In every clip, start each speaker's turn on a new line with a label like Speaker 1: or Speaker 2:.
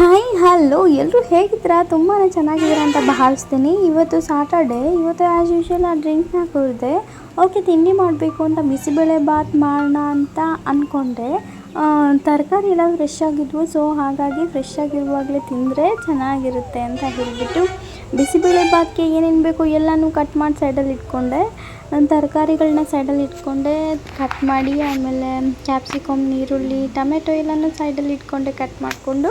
Speaker 1: Hi hello ಎಲ್ಲರೂ ಹೇಗಿದ್ದೀರಾ? ತುಂಬಾ ಚೆನ್ನಾಗಿದ್ದೀರಾ ಅಂತ ಭಾವಿಸ್ತೀನಿ. ಇವತ್ತು ಸಾಟರ್ಡೆ. ಇವತ್ತು ಆ್ಯಸ್ ಯೂಶ್ವಲ್ ಡ್ರಿಂಕ್ನ ಕುಡಿದೆ. ಓಕೆ, ತಿಂಡಿ ಮಾಡಬೇಕು ಅಂತ ಬಿಸಿಬೇಳೆ ಬಾತ್ ಮಾಡೋಣ ಅಂತ ಅಂದ್ಕೊಂಡೆ. ತರಕಾರಿ ಎಲ್ಲ ಫ್ರೆಶ್ ಆಗಿದ್ವು. ಸೊ ಹಾಗಾಗಿ ಫ್ರೆಶ್ ಆಗಿರುವಾಗಲೇ ತಿಂದರೆ ಚೆನ್ನಾಗಿರುತ್ತೆ ಅಂತ ಹೇಳಿಬಿಟ್ಟು ಬಿಸಿಬೇಳೆ ಬಾತ್ಗೆ ಏನೇನು ಬೇಕು ಎಲ್ಲನೂ ಕಟ್ ಮಾಡಿ ಸೈಡಲ್ಲಿ ಇಟ್ಕೊಂಡೆ. ತರಕಾರಿಗಳನ್ನ ಸೈಡಲ್ಲಿ ಇಟ್ಕೊಂಡೆ ಕಟ್ ಮಾಡಿ, ಆಮೇಲೆ ಕ್ಯಾಪ್ಸಿಕಮ್, ಈರುಳ್ಳಿ, ಟೊಮೆಟೊ ಎಲ್ಲನೂ ಸೈಡಲ್ಲಿ ಇಟ್ಕೊಂಡೆ ಕಟ್ ಮಾಡಿಕೊಂಡು.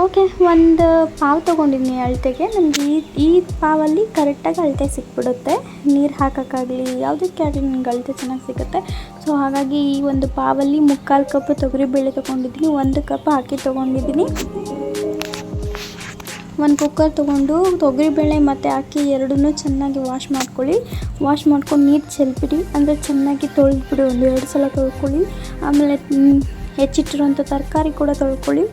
Speaker 1: ಓಕೆ, ಒಂದು ಪಾವು ತೊಗೊಂಡಿದ್ದೀನಿ ಅಳತೆಗೆ. ನನಗೆ ಈ ಪಾವಲ್ಲಿ ಕರೆಕ್ಟಾಗಿ ಅಳತೆ ಸಿಕ್ಬಿಡುತ್ತೆ. ನೀರು ಹಾಕೋಕ್ಕಾಗಲಿ ಯಾವುದಕ್ಕೆ ಆಗಲಿ ನನಗೆ ಅಳತೆ ಚೆನ್ನಾಗಿ ಸಿಗುತ್ತೆ. ಸೊ ಹಾಗಾಗಿ ಈ ಒಂದು ಪಾವಲ್ಲಿ 3/4 ಕಪ್ ತೊಗರಿಬೇಳೆ ತೊಗೊಂಡಿದ್ದೀನಿ. 1 ಕಪ್ ಅಕ್ಕಿ ತೊಗೊಂಡಿದ್ದೀನಿ. ಒಂದು ಕುಕ್ಕರ್ ತೊಗೊಂಡು ತೊಗರಿಬೇಳೆ ಮತ್ತು ಅಕ್ಕಿ ಎರಡನ್ನೂ ಚೆನ್ನಾಗಿ ವಾಶ್ ಮಾಡ್ಕೊಳ್ಳಿ. ವಾಶ್ ಮಾಡ್ಕೊಂಡು ನೀರು ಚೆಲ್ಬಿಡಿ, ಅಂದರೆ ಚೆನ್ನಾಗಿ ತೊಳೆದ್ಬಿಡಿ. 1-2 ಸಲ ತೊಳ್ಕೊಳ್ಳಿ. ಆಮೇಲೆ ಹೆಚ್ಚಿಟ್ಟಿರುವಂಥ ತರಕಾರಿ ಕೂಡ ತೊಳ್ಕೊಳ್ಳಿ.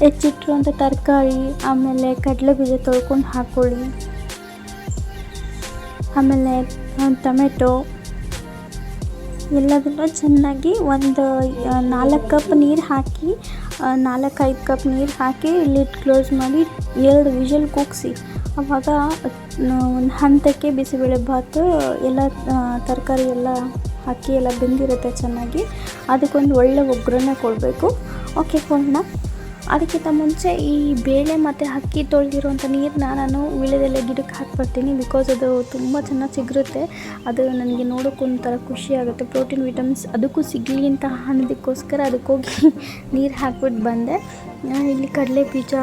Speaker 1: ಹೆಚ್ಚಿಟ್ಟಿರುವಂಥ ತರಕಾರಿ, ಆಮೇಲೆ ಕಡಲೆಬೀಜ ತೊಳ್ಕೊಂಡು ಹಾಕ್ಕೊಳ್ಳಿ. ಆಮೇಲೆ ಟೊಮೆಟೊ ಎಲ್ಲದನ್ನು ಚೆನ್ನಾಗಿ ಒಂದು 4 ಕಪ್ ನೀರು ಹಾಕಿ, 4-5 ಕಪ್ ನೀರು ಹಾಕಿ ಲಿಡ್ ಕ್ಲೋಸ್ ಮಾಡಿ 2 ವಿಷಲ್ ಕೂಗಿಸಿ. ಆವಾಗ ಒಂದು ಹಂತಕ್ಕೆ ಬಿಸಿಬೇಳೆ ಬಾತು ಎಲ್ಲ ತರಕಾರಿ ಎಲ್ಲ ಹಾಕಿ ಎಲ್ಲ ಬೆಂದಿರುತ್ತೆ ಚೆನ್ನಾಗಿ. ಅದಕ್ಕೊಂದು ಒಳ್ಳೆ ಒಗ್ಗರಣೆ ಕೊಡಬೇಕು. ಓಕೆ, ಕೊಡೋಣ. ಅದಕ್ಕಿಂತ ಮುಂಚೆ ಈ ಬೇಳೆ ಮತ್ತು ಅಕ್ಕಿ ತೊಳೆದಿರುವಂಥ ನೀರನ್ನ ನಾನು ವೀಳ್ಯದೆಲೆ ಗಿಡಕ್ಕೆ ಹಾಕ್ಬರ್ತೀನಿ. ಬಿಕಾಸ್ ಅದು ತುಂಬ ಚೆನ್ನಾಗಿ ಸಿಗುತ್ತೆ. ಅದು ನನಗೆ ನೋಡೋಕ್ಕೊಂಥರ ಖುಷಿ ಆಗುತ್ತೆ. ಪ್ರೋಟೀನ್ ವಿಟಮಿನ್ಸ್ ಅದಕ್ಕೂ ಸಿಗಲಿ ಅಂತ ಅನ್ನೋದಕ್ಕೋಸ್ಕರ ಅದಕ್ಕೋಗಿ ನೀರು ಹಾಕ್ಬಿಟ್ಟು ಬಂದೆ. ಇಲ್ಲಿ ಕಡಲೆ ಬೀಜ,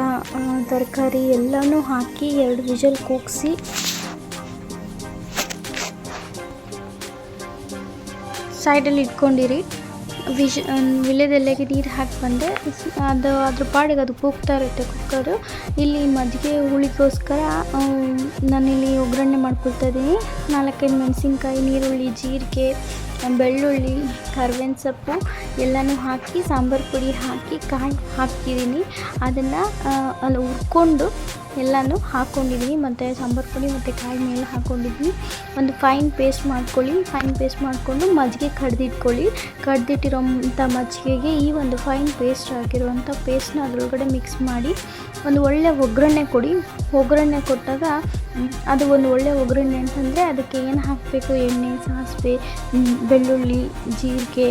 Speaker 1: ತರಕಾರಿ ಎಲ್ಲನೂ ಹಾಕಿ 2 ವಿಷಲ್ ಕೂಗಿಸಿ ಸೈಡಲ್ಲಿ ಇಟ್ಕೊಂಡಿರಿ. ವೀಳ್ಯದೆಲೆಗೆ ನೀರು ಹಾಕಿ ಬಂದೆ. ಅದು ಅದ್ರ ಪಾಡಿಗೆ ಅದು ಕೂಗ್ತಾ ಇರುತ್ತೆ ಕುಕ್ಕರು. ಇಲ್ಲಿ ಮಜ್ಜಿಗೆ ಹುಳಿಗೋಸ್ಕರ ನಾನಿಲ್ಲಿ ಒಗ್ಗರಣೆ ಮಾಡ್ಕೊಳ್ತಾ ಇದ್ದೀನಿ. 4-5 ಮೆಣಸಿನ್ಕಾಯಿ, ನೀರುಳ್ಳಿ, ಜೀರಿಗೆ, ಬೆಳ್ಳುಳ್ಳಿ, ಕರ್ಬೇವಿನ ಸೊಪ್ಪು ಎಲ್ಲನೂ ಹಾಕಿ ಸಾಂಬಾರು ಪುಡಿ ಹಾಕಿ ಕಾಯಿ ಹಾಕಿದ್ದೀನಿ. ಅದನ್ನು ಅಲ್ಲಿ ಹುರ್ಕೊಂಡು ಎಲ್ಲನೂ ಹಾಕ್ಕೊಂಡಿದ್ದೀನಿ. ಮತ್ತು ಸಾಂಬಾರು ಪುಡಿ ಮತ್ತು ಕಾಯಿ ಮೇಲೆ ಹಾಕ್ಕೊಂಡಿದ್ದೀನಿ. ಒಂದು ಫೈನ್ ಪೇಸ್ಟ್ ಮಾಡ್ಕೊಳ್ಳಿ. ಫೈನ್ ಪೇಸ್ಟ್ ಮಾಡಿಕೊಂಡು ಮಜ್ಜಿಗೆ ಕಡ್ದಿಟ್ಕೊಳ್ಳಿ. ಕಡ್ದಿಟ್ಟಿರೋಂಥ ಮಜ್ಜಿಗೆಗೆ ಈ ಒಂದು ಫೈನ್ ಪೇಸ್ಟ್ ಆಗಿರುವಂಥ ಪೇಸ್ಟ್ನ ಅದರೊಳಗಡೆ ಮಿಕ್ಸ್ ಮಾಡಿ ಒಂದು ಒಳ್ಳೆ ಒಗ್ಗರಣೆ ಕೊಡಿ. ಒಗ್ಗರಣೆ ಕೊಟ್ಟಾಗ ಅದು ಒಂದು ಒಳ್ಳೆ ಒಗ್ಗರಣೆ ಅಂತಂದರೆ ಅದಕ್ಕೆ ಏನು ಹಾಕಬೇಕು, ಎಣ್ಣೆ, ಸಾಸಿವೆ, ಬೆಳ್ಳುಳ್ಳಿ, ಜೀರಿಗೆ,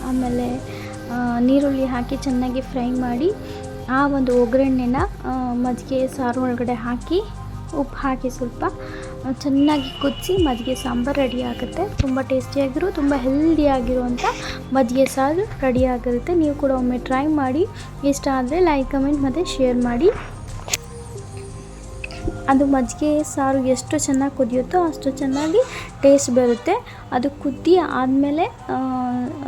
Speaker 1: ಆಮೇಲೆ ನೀರುಳ್ಳಿ ಹಾಕಿ ಚೆನ್ನಾಗಿ ಫ್ರೈ ಮಾಡಿ ಆ ಒಂದು ಒಗ್ಗರಣೆನ ಮಜ್ಜಿಗೆ ಸಾರು ಒಳಗಡೆ ಹಾಕಿ ಉಪ್ಪು ಹಾಕಿ ಸ್ವಲ್ಪ ಚೆನ್ನಾಗಿ ಕುದಿಸಿ ಮಜ್ಜಿಗೆ ಸಾಂಬಾರು ರೆಡಿ ಆಗುತ್ತೆ. ತುಂಬ ಟೇಸ್ಟಿಯಾಗಿರೋ, ತುಂಬ ಹೆಲ್ದಿಯಾಗಿರುವಂಥ ಮಜ್ಜಿಗೆ ಸಾರು ರೆಡಿ ಆಗಿರುತ್ತೆ. ನೀವು ಕೂಡ ಒಮ್ಮೆ ಟ್ರೈ ಮಾಡಿ. ಇಷ್ಟ ಆದರೆ ಲೈಕ್, ಕಮೆಂಟ್ ಮತ್ತು ಶೇರ್ ಮಾಡಿ. ಅದು ಮಜ್ಜಿಗೆ ಸಾರು ಎಷ್ಟು ಚೆನ್ನಾಗಿ ಕುದಿಯುತ್ತೋ ಅಷ್ಟು ಚೆನ್ನಾಗಿ ಟೇಸ್ಟ್ ಬರುತ್ತೆ. ಅದು ಕುದಿ ಆದಮೇಲೆ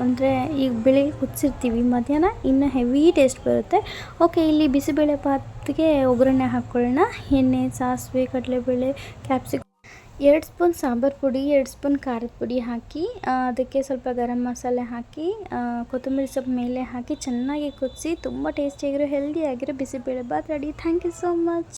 Speaker 1: ಅಂದರೆ ಈಗ ಬೆಳಿಗ್ಗೆ ಕುದಿಸಿರ್ತೀವಿ, ಮಧ್ಯಾಹ್ನ ಇನ್ನೂ ಹೆವಿ ಟೇಸ್ಟ್ ಬರುತ್ತೆ. ಓಕೆ, ಇಲ್ಲಿ ಬಿಸಿಬೇಳೆ ಬಾತ್ಗೆ ಒಗ್ಗರಣೆ ಹಾಕ್ಕೊಳ್ಳೋಣ. ಎಣ್ಣೆ, ಸಾಸಿವೆ, ಕಡಲೆಬೇಳೆ, ಕ್ಯಾಪ್ಸಿಕಮ್, 2 ಸ್ಪೂನ್ ಸಾಂಬಾರು ಪುಡಿ, 2 ಸ್ಪೂನ್ ಖಾರದ ಪುಡಿ ಹಾಕಿ, ಅದಕ್ಕೆ ಸ್ವಲ್ಪ ಗರಂ ಮಸಾಲೆ ಹಾಕಿ, ಕೊತ್ತಂಬರಿ ಸೊಪ್ಪು ಮೇಲೆ ಹಾಕಿ ಚೆನ್ನಾಗಿ ಕುದಿಸಿ ತುಂಬ ಟೇಸ್ಟಿಯಾಗಿರೋ ಹೆಲ್ದಿಯಾಗಿರೋ bisibele bath ready. Thank you so much.